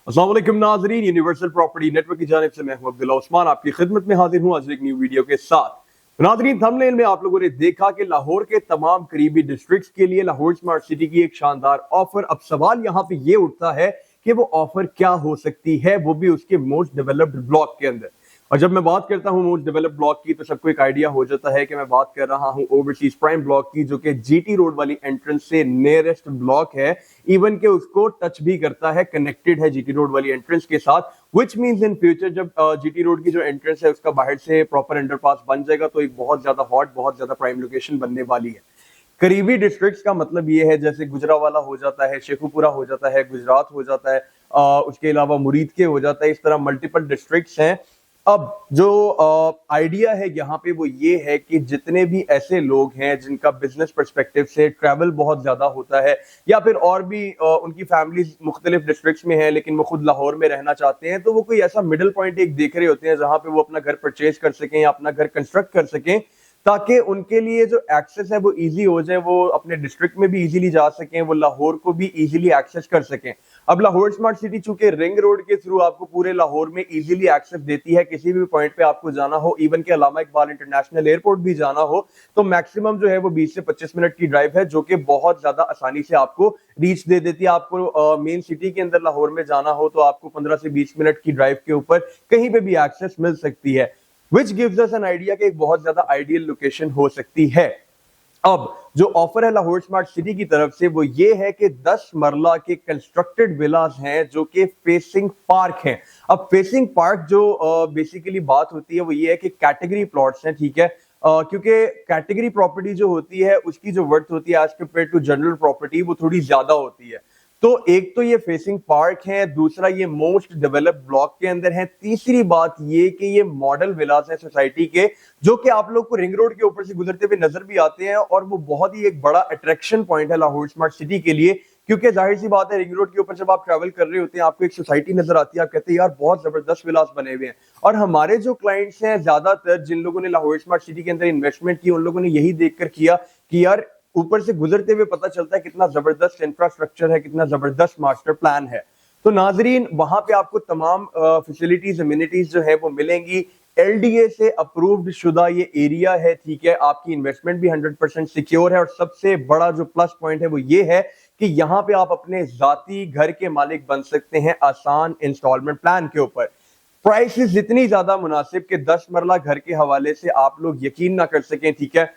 अस्सलाम वालेकुम नाज़रीन, यूनिवर्सल प्रॉपर्टी नेटवर्क की जानिब से मैं हूं अब्दुल्ला उस्मान आपकी खिदमत में हाजिर हूं आज एक न्यू वीडियो के साथ। नाज़रीन, थंबनेल में आप लोगों ने देखा कि लाहौर के तमाम करीबी डिस्ट्रिक्ट्स के लिए लाहौर स्मार्ट सिटी की एक शानदार ऑफर। अब सवाल यहाँ पे ये उठता है कि वो ऑफर क्या हो सकती है, वो भी उसके मोस्ट डेवलप्ड ब्लॉक के अंदर। और जब मैं बात करता हूं मोस्ट डेवलप्ड ब्लॉक की तो सबको एक आइडिया हो जाता है कि मैं बात कर रहा हूं ओवरसीज प्राइम ब्लॉक की, जो कि जीटी रोड वाली एंट्रेंस से नियरेस्ट ब्लॉक है। इवन के उसको टच भी करता है, कनेक्टेड है जीटी रोड वाली एंट्रेंस के साथ। विच मींस इन फ्यूचर जब जीटी रोड की जो एंट्रेंस है उसका बाहर से प्रॉपर अंडरपास बन जाएगा तो एक बहुत ज्यादा हॉट, बहुत ज्यादा प्राइम लोकेशन बनने वाली है। करीबी डिस्ट्रिक्ट्स का मतलब ये है जैसे गुजरावाला हो जाता है, शेखुपुरा हो जाता है, गुजरात हो जाता है, उसके अलावा मुरीद के हो जाता है। इस तरह मल्टीपल डिस्ट्रिक्ट्स हैं। अब जो आइडिया है यहाँ पे वो ये है कि जितने भी ऐसे लोग हैं जिनका बिजनेस पर्सपेक्टिव से ट्रैवल बहुत ज्यादा होता है, या फिर और भी उनकी फैमिलीज मुख्तलिफ डिस्ट्रिक्ट्स में है लेकिन वो खुद लाहौर में रहना चाहते हैं, तो वो कोई ऐसा मिडिल पॉइंट एक देख रहे होते हैं जहां पे वो अपना घर परचेज कर सकें या अपना घर कंस्ट्रक्ट कर सकें, ताकि उनके लिए जो एक्सेस है वो इजी हो जाए, वो अपने डिस्ट्रिक्ट में भी इजीली जा सकें, वो लाहौर को भी इजीली एक्सेस कर सकें। अब लाहौर स्मार्ट सिटी चूंकि रिंग रोड के थ्रू आपको पूरे लाहौर में इजीली एक्सेस देती है, किसी भी पॉइंट पे आपको जाना हो, इवन के अल्लामा इकबाल इंटरनेशनल एयरपोर्ट भी जाना हो तो मैक्सिमम जो है वो 20 से 25 मिनट की ड्राइव है, जो कि बहुत ज्यादा आसानी से आपको रीच दे देती है। आपको मेन सिटी के अंदर लाहौर में जाना हो तो आपको 15 से 20 मिनट की ड्राइव के ऊपर कहीं पे भी एक्सेस मिल सकती है, which gives us an idea कि एक बहुत ज्यादा आइडियल लोकेशन हो सकती है। अब जो ऑफर है लाहौर स्मार्ट सिटी की तरफ से वो ये है कि 10 मरला के कंस्ट्रक्टेड विलास हैं जो कि फेसिंग पार्क हैं। अब फेसिंग पार्क जो बेसिकली बात होती है वो ये है कि कैटेगरी प्लॉट्स हैं, ठीक है, क्योंकि कैटेगरी प्रॉपर्टी जो होती है उसकी जो वर्थ होती है as compare to general property वो थोड़ी ज्यादा होती है। तो एक तो ये फेसिंग पार्क है, दूसरा ये मोस्ट डेवलप्ड ब्लॉक के अंदर है, तीसरी बात ये कि ये मॉडल विलास है सोसाइटी के, जो कि आप लोग को रिंग रोड के ऊपर से गुजरते हुए नजर भी आते हैं और वो बहुत ही एक बड़ा अट्रैक्शन पॉइंट है लाहौर स्मार्ट सिटी के लिए। क्योंकि जाहिर सी बात है रिंग रोड के ऊपर जब आप ट्रैवल कर रहे होते हैं आपको एक सोसाइटी नजर आती है, आप कहते हैं यार बहुत जबरदस्त विलास बने हुए हैं। और हमारे जो क्लाइंट्स हैं ज्यादातर जिन लोगों ने लाहौर स्मार्ट सिटी के अंदर इन्वेस्टमेंट की, उन लोगों ने यही देखकर किया कि यार ऊपर से गुजरते हुए पता चलता है कितना जबरदस्त इंफ्रास्ट्रक्चर है, कितना जबरदस्त मास्टर प्लान है। तो नाजरीन वहां पे आपको तमाम फैसिलिटीज, अम्यूनिटीज जो है वो मिलेंगी। एलडीए से अप्रूव्ड शुदा ये एरिया है, ठीक है, आपकी इन्वेस्टमेंट भी 100% सिक्योर है और सबसे बड़ा जो प्लस पॉइंट है वो ये है कि यहाँ पे आप अपने जाती घर के मालिक बन सकते हैं आसान इंस्टॉलमेंट प्लान के ऊपर। प्राइसेस इतनी ज्यादा मुनासिब कि 10 मरला घर के हवाले से आप लोग यकीन ना कर सकें, ठीक है।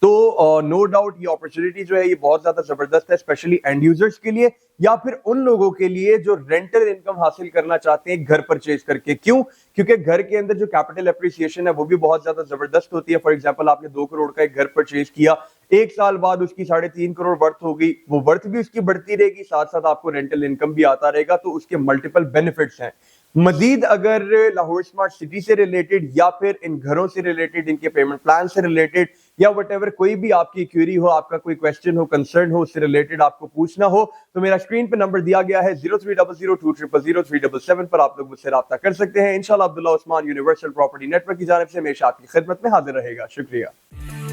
तो नो डाउट ये अपॉर्चुनिटी जो है ये बहुत ज्यादा जबरदस्त है, स्पेशली एंड यूजर्स के लिए या फिर उन लोगों के लिए जो रेंटल इनकम हासिल करना चाहते हैं घर परचेज करके। क्यों? क्योंकि घर के अंदर जो कैपिटल एप्रिसिएशन है वो भी बहुत ज्यादा जबरदस्त होती है। फॉर एग्जांपल आपने 2 करोड़ का एक घर परचेज किया, 1 साल बाद उसकी 3.5 करोड़ वर्थ हो गई, वो वर्थ भी उसकी बढ़ती रहेगी, साथ साथ आपको रेंटल इनकम भी आता रहेगा, तो उसके मल्टीपल बेनिफिट्स हैं। मजीद अगर लाहौर स्मार्ट सिटी से रिलेटेड या फिर इन घरों से रिलेटेड, इनके पेमेंट प्लान से रिलेटेड या वटेवर कोई भी आपकी क्वेरी हो, आपका कोई क्वेश्चन हो, कंसर्न हो, उससे रिलेटेड आपको पूछना हो, तो मेरा स्क्रीन पे नंबर दिया गया है 030020000377 पर आप लोग मुझसे राब्ता कर सकते हैं। इंशाल्लाह Abdullah Usman universal property network की जानिब से हमेशा आपकी खिदमत में हाजिर रहेगा। शुक्रिया।